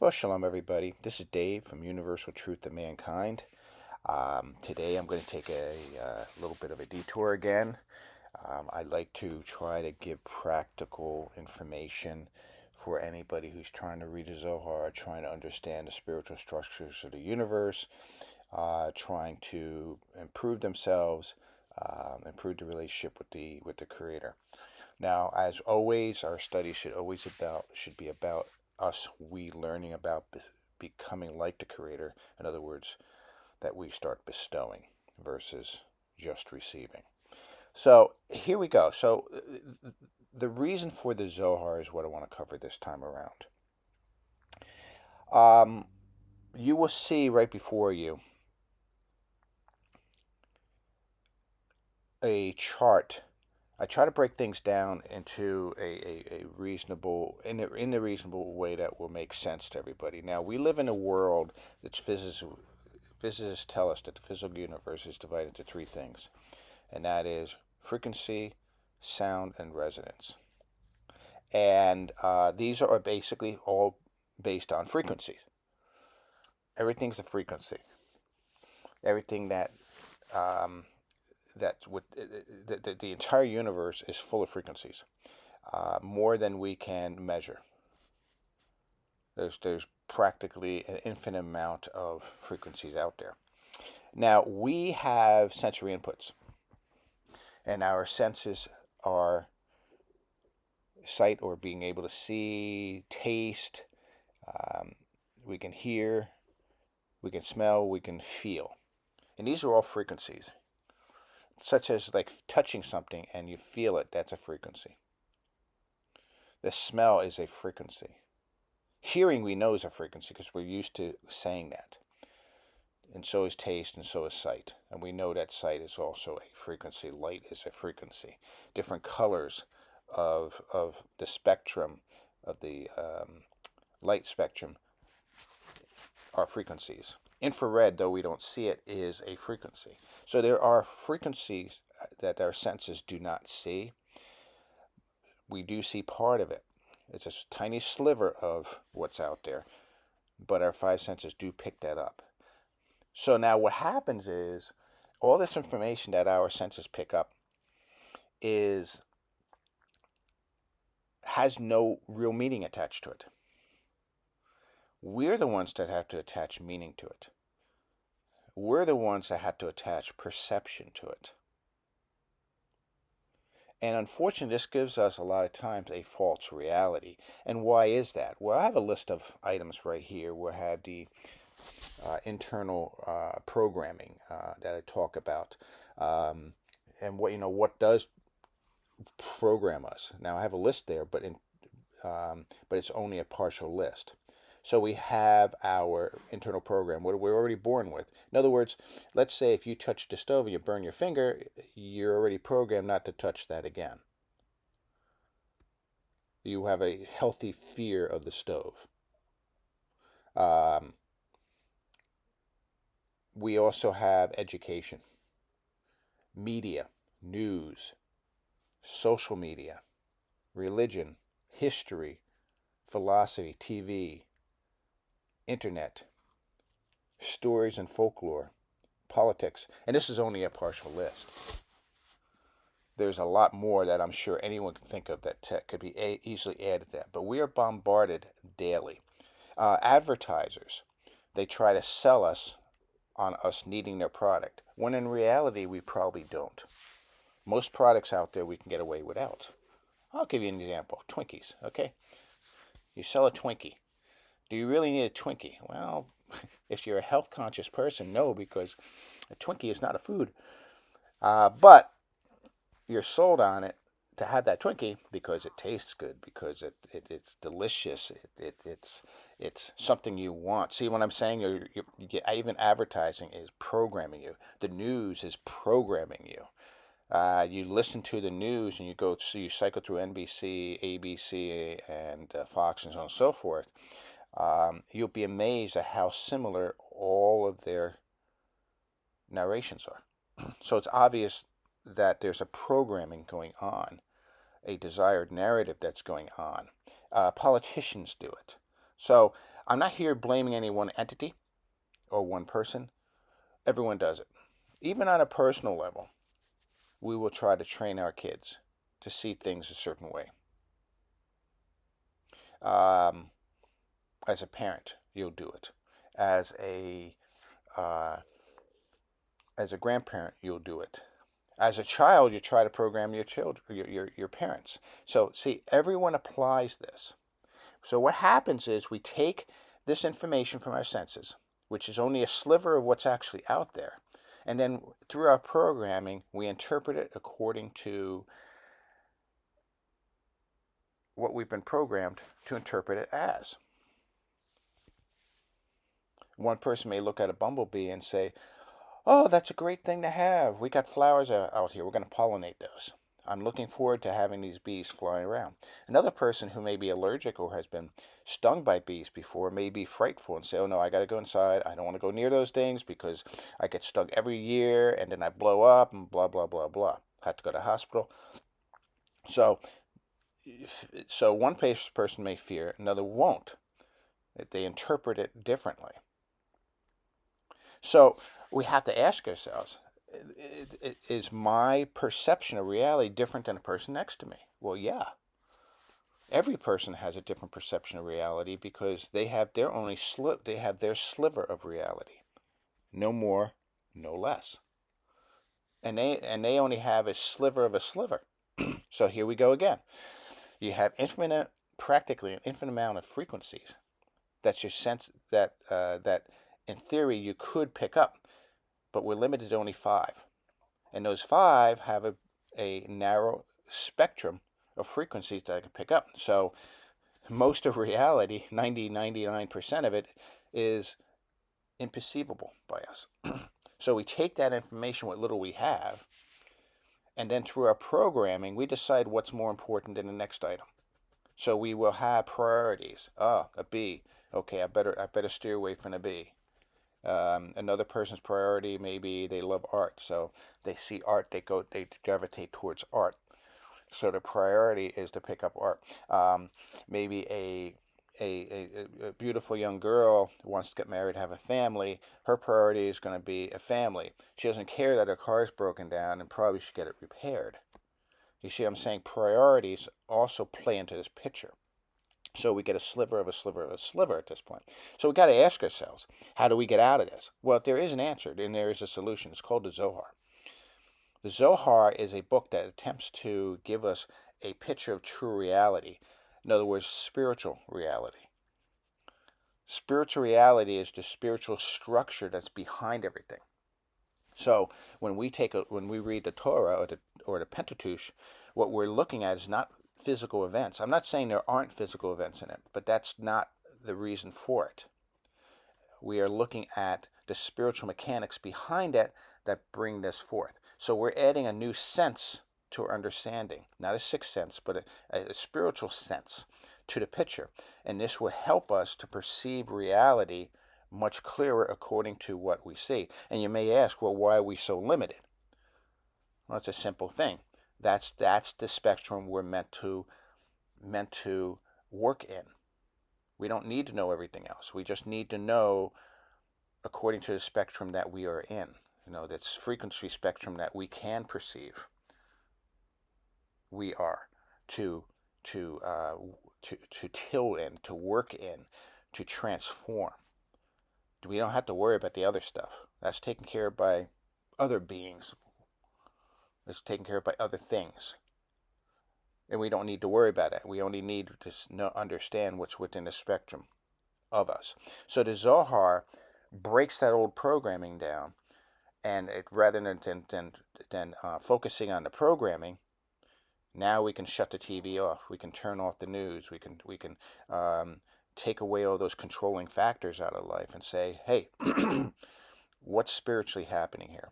Well, shalom, everybody. This is Dave from Universal Truth of Mankind. Today I'm going to take a little bit of a detour again. I'd like to try to give practical information for anybody who's trying to read a Zohar, trying to understand the spiritual structures of the universe, trying to improve themselves, improve the relationship with the Creator. Now, as always, our study should be about we learning about becoming like the Creator. In other words, that we start bestowing versus just receiving. So here we go. So the reason for the Zohar is what I want to cover this time around. You will see right before you a chart. I try to break things down into a reasonable in a reasonable way that will make sense to everybody. Now we live in a world that's physicists tell us that the physical universe is divided into three things, and that is frequency, sound, and resonance. And these are basically all based on frequencies. Everything's a frequency. Everything the entire universe is full of frequencies, more than we can measure. There's practically an infinite amount of frequencies out there. Now we have sensory inputs, and our senses are sight, or being able to see, taste. We can hear, we can smell, we can feel, and these are all frequencies. Such as like touching something and you feel it, that's a frequency. The smell is a frequency. Hearing, we know, is a frequency because we're used to saying that. And so is taste, and so is sight. And we know that sight is also a frequency. Light is a frequency. Different colors of the spectrum, of the light spectrum, are frequencies. Infrared, though we don't see it, is a frequency. So there are frequencies that our senses do not see. We do see part of it. It's a tiny sliver of what's out there, but our five senses do pick that up. So now what happens is all this information that our senses pick up has no real meaning attached to it. We're the ones that have to attach meaning to it. We're the ones that have to attach perception to it. And unfortunately, this gives us a lot of times a false reality. And why is that? Well, I have a list of items right here where I have the internal programming that I talk about, and what does program us. Now I have a list there, but it's only a partial list. So we have our internal program, what we're already born with. In other words, let's say if you touch the stove and you burn your finger, you're already programmed not to touch that again. You have a healthy fear of the stove. We also have education, media, news, social media, religion, history, philosophy, TV, internet, stories and folklore, politics, and this is only a partial list. There's a lot more that I'm sure anyone can think of that could be easily added to that, but we are bombarded daily. Advertisers, they try to sell us on us needing their product, when in reality we probably don't. Most products out there we can get away without. I'll give you an example. Twinkies, okay? You sell a Twinkie. Do you really need a Twinkie? Well, if you're a health conscious person, no, because a Twinkie is not a food. But you're sold on it to have that Twinkie because it tastes good, because it's delicious, it's something you want. See what I'm saying? Even advertising is programming you. The news is programming you. You listen to the news and you cycle through NBC, ABC, and Fox, and so on and so forth. You'll be amazed at how similar all of their narrations are. So it's obvious that there's a programming going on, a desired narrative that's going on. Politicians do it. So I'm not here blaming any one entity or one person. Everyone does it. Even on a personal level, we will try to train our kids to see things a certain way. As a parent, you'll do it. As a uh, as a grandparent, you'll do it. As a child, you try to program your children, your parents. So see, everyone applies this. So what happens is we take this information from our senses, which is only a sliver of what's actually out there, and then through our programming, we interpret it according to what we've been programmed to interpret it as. One person may look at a bumblebee and say, "Oh, that's a great thing to have. We got flowers out here. We're going to pollinate those. I'm looking forward to having these bees flying around." Another person who may be allergic or has been stung by bees before may be frightful and say, "Oh no, I got to go inside. I don't want to go near those things because I get stung every year and then I blow up and blah, blah, blah, blah. Have to go to the hospital." So, so one person may fear, another won't. They interpret it differently. So we have to ask ourselves, is my perception of reality different than the person next to me? Well, yeah. Every person has a different perception of reality because they have their sliver of reality. No more, no less. And they only have a sliver of a sliver. So here we go again. You have practically an infinite amount of frequencies that your sense that in theory you could pick up, but we're limited to only 5. And those 5 have a narrow spectrum of frequencies that I can pick up. So most of reality, 99% of it, is imperceivable by us. So we take that information, what little we have, and then through our programming, we decide what's more important than the next item. So we will have priorities. A bee. Okay, I better steer away from a bee. Another person's priority, maybe they love art, so they see art, they gravitate towards art. So the priority is to pick up art. Maybe a beautiful young girl wants to get married, have a family. Her priority is going to be a family. She doesn't care that her car is broken down and probably should get it repaired. You see what I'm saying? Priorities also play into this picture. So we get a sliver of a sliver of a sliver at this point. So we got to ask ourselves, how do we get out of this? Well, there is an answer, and there is a solution. It's called the Zohar. The Zohar is a book that attempts to give us a picture of true reality. In other words, spiritual reality. Spiritual reality is the spiritual structure that's behind everything. So when we read the Torah or the Pentateuch, what we're looking at is not physical events. I'm not saying there aren't physical events in it, but that's not the reason for it. We are looking at the spiritual mechanics behind it that bring this forth. So we're adding a new sense to our understanding, not a sixth sense, but a spiritual sense to the picture. And this will help us to perceive reality much clearer according to what we see. And you may ask, well, why are we so limited? Well, it's a simple thing. That's the spectrum we're meant to work in. We don't need to know everything else. We just need to know according to the spectrum that we are in. That's frequency spectrum that we can perceive. We are to till in, to work in, to transform. We don't have to worry about the other stuff. That's taken care of by other beings. It's taken care of by other things. And we don't need to worry about it. We only need to understand what's within the spectrum of us. So the Zohar breaks that old programming down, and rather than focusing on the programming, now we can shut the TV off. We can turn off the news. We can take away all those controlling factors out of life and say, hey, what's spiritually happening here?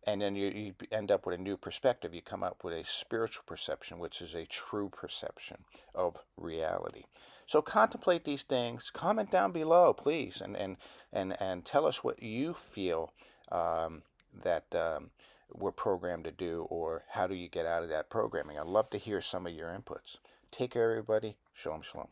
And then you end up with a new perspective. You come up with a spiritual perception, which is a true perception of reality. So contemplate these things. Comment down below, please, and tell us what you feel that we're programmed to do, or how do you get out of that programming. I'd love to hear some of your inputs. Take care, everybody. Shalom, shalom.